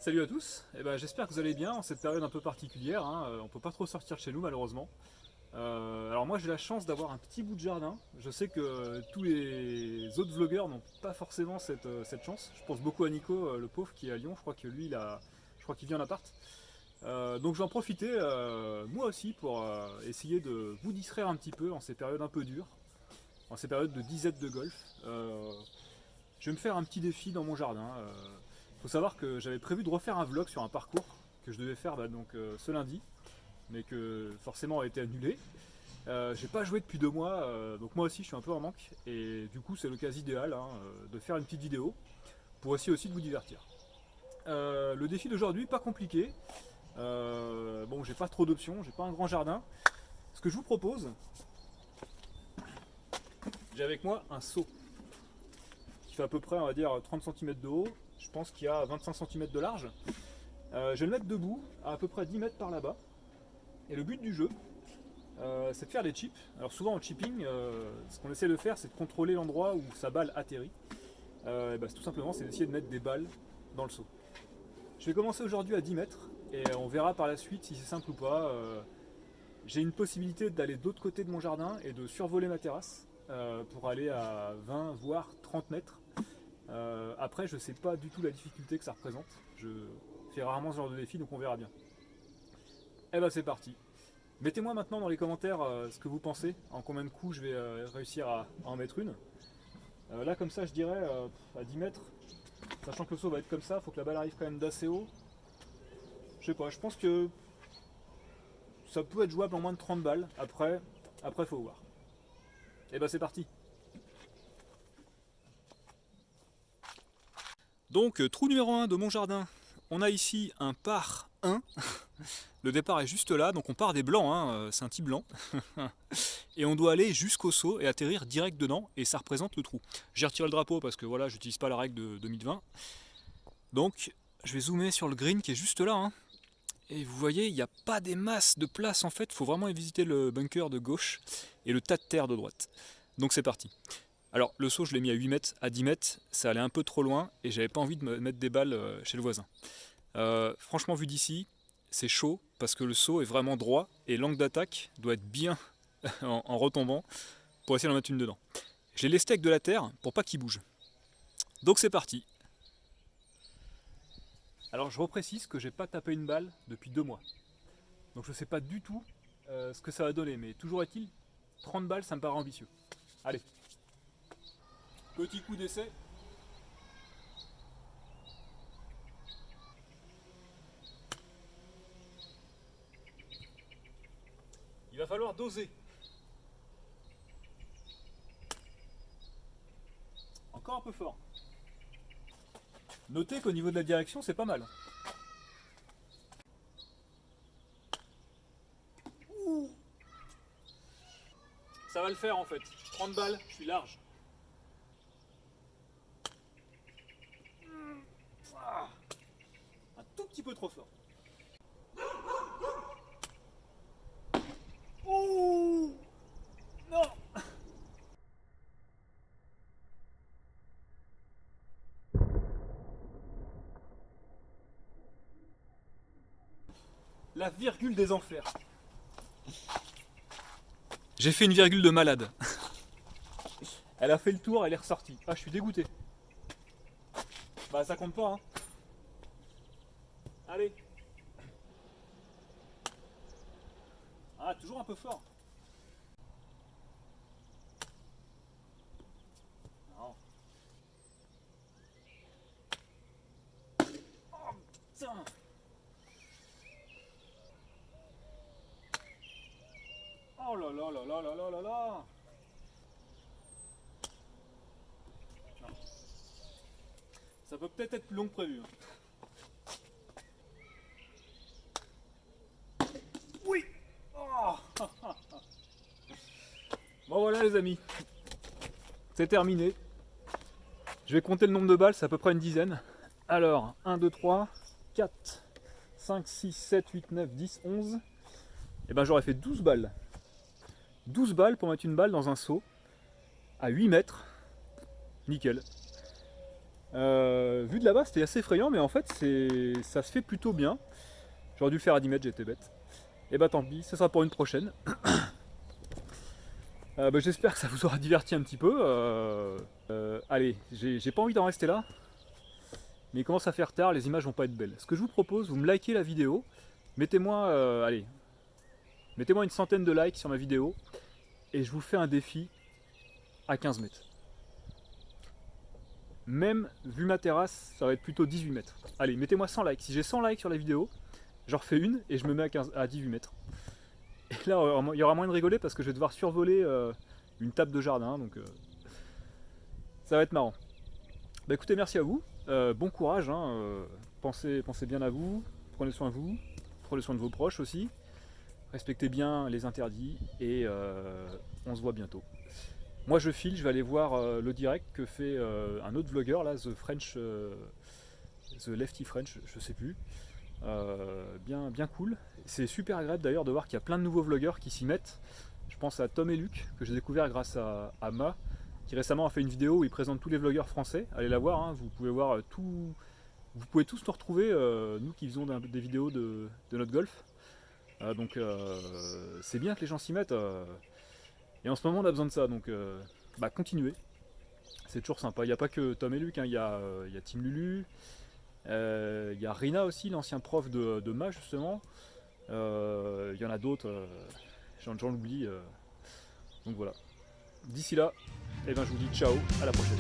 Salut à tous, j'espère que vous allez bien en cette période un peu particulière, hein. On peut pas trop sortir de chez nous malheureusement. Alors moi j'ai la chance d'avoir un petit bout de jardin. Je sais que tous les autres vlogueurs n'ont pas forcément cette chance. Je pense beaucoup à Nico, le pauvre qui est à Lyon, je crois que lui je crois qu'il vit en appart. Donc je vais en profiter moi aussi pour essayer de vous distraire un petit peu en ces périodes un peu dures, en ces périodes de disette de golf. Je vais me faire un petit défi dans mon jardin. Faut savoir que j'avais prévu de refaire un vlog sur un parcours que je devais faire ce lundi, mais que forcément a été annulé. J'ai pas joué depuis 2 mois, donc moi aussi je suis un peu en manque, et du coup c'est l'occasion idéale hein, de faire une petite vidéo pour essayer aussi de vous divertir. Le défi d'aujourd'hui, pas compliqué. Bon, j'ai pas trop d'options, j'ai pas un grand jardin. Ce que je vous propose, j'ai avec moi un seau qui fait à peu près, on va dire, 30 cm de haut. Je pense qu'il y a 25 cm de large. Je vais le mettre debout, à peu près 10 mètres par là-bas. Et le but du jeu, c'est de faire des chips. Alors souvent en chipping, ce qu'on essaie de faire, c'est de contrôler l'endroit où sa balle atterrit. Tout simplement, c'est d'essayer de mettre des balles dans le seau. Je vais commencer aujourd'hui à 10 mètres, et on verra par la suite si c'est simple ou pas. J'ai une possibilité d'aller de l'autre côté de mon jardin et de survoler ma terrasse pour aller à 20 voire 30 mètres. Après, je sais pas du tout la difficulté que ça représente. Je fais rarement ce genre de défi, donc on verra bien. C'est parti. Mettez-moi maintenant dans les commentaires ce que vous pensez, en combien de coups je vais réussir à en mettre une. Là, comme ça, je dirais à 10 mètres, sachant que le saut va être comme ça, il faut que la balle arrive quand même d'assez haut. Je sais pas, je pense que ça peut être jouable en moins de 30 balles. Après faut voir. C'est parti. Donc, trou numéro 1 de mon jardin, on a ici un par 1. Le départ est juste là, donc on part des blancs, hein, c'est un petit blanc. Et on doit aller jusqu'au seau et atterrir direct dedans, et ça représente le trou. J'ai retiré le drapeau parce que voilà, j'utilise pas la règle de 2020. Donc, je vais zoomer sur le green qui est juste là. Hein. Et vous voyez, il n'y a pas des masses de place en fait, il faut vraiment visiter le bunker de gauche et le tas de terre de droite. Donc c'est parti. Alors le saut je l'ai mis à 8 mètres, à 10 mètres, ça allait un peu trop loin et j'avais pas envie de me mettre des balles chez le voisin. Franchement vu d'ici, c'est chaud parce que le saut est vraiment droit et l'angle d'attaque doit être bien en retombant pour essayer d'en mettre une dedans. J'ai les steaks de la terre pour pas qu'ils bougent. Donc c'est parti. Alors je reprécise que j'ai pas tapé une balle depuis 2 mois. Donc je sais pas du tout ce que ça va donner, mais toujours est-il, 30 balles ça me paraît ambitieux. Allez. Petit coup d'essai. Il va falloir doser. Encore un peu fort. Notez qu'au niveau de la direction, c'est pas mal. Ouh. Ça va le faire en fait. 30 balles, je suis large. Un tout petit peu trop fort. Ouh. Non. La virgule des enfers. J'ai fait une virgule de malade. Elle a fait le tour, elle est ressortie. Ah, je suis dégoûté. Ça compte pas, hein. Allez. Ah, toujours un peu fort. Non. Oh, putain. Oh là là là là là là là là. Non. Ça peut peut-être être plus long que prévu. Oui. Oh. Bon voilà les amis. C'est terminé. Je vais compter le nombre de balles, c'est à peu près une dizaine. Alors, 1, 2, 3, 4, 5, 6, 7, 8, 9, 10, 11. J'aurais fait 12 balles. 12 balles pour mettre une balle dans un seau à 8 mètres. Nickel. Vu de là-bas, c'était assez effrayant, mais en fait, ça se fait plutôt bien. J'aurais dû le faire à 10 mètres, j'étais bête. Et bah tant pis, ce sera pour une prochaine. J'espère que ça vous aura diverti un petit peu. Allez, j'ai pas envie d'en rester là. Mais il commence à faire tard, les images vont pas être belles. Ce que je vous propose, vous me likez la vidéo. Mettez-moi mettez-moi une centaine de likes sur ma vidéo. Et je vous fais un défi à 15 mètres. Même vu ma terrasse, ça va être plutôt 18 mètres. Allez, mettez-moi 100 likes. Si j'ai 100 likes sur la vidéo, j'en refais une et je me mets à 18 mètres. Et là, il y aura moyen de rigoler parce que je vais devoir survoler une table de jardin. Donc ça va être marrant. Bah écoutez, merci à vous. Bon courage. Hein, pensez bien à vous. Prenez soin de vous. Prenez soin de vos proches aussi. Respectez bien les interdits. Et on se voit bientôt. Moi je file, je vais aller voir le direct que fait un autre vlogueur là, The Lefty French, je sais plus. Bien cool. C'est super agréable d'ailleurs de voir qu'il y a plein de nouveaux vlogueurs qui s'y mettent. Je pense à Tom et Luc, que j'ai découvert grâce à Ma, qui récemment a fait une vidéo où il présente tous les vlogueurs français. Allez la voir, hein, vous pouvez voir tout. Vous pouvez tous nous retrouver, nous qui faisons des vidéos de notre golf. C'est bien que les gens s'y mettent. Et en ce moment on a besoin de ça, donc continuez. C'est toujours sympa. Il n'y a pas que Tom et Luc, hein. Il y a Team Lulu. Il y a Rina aussi, l'ancien prof de Ma justement. Il y en a d'autres, j'en oublie. Donc voilà. D'ici là, je vous dis ciao, à la prochaine.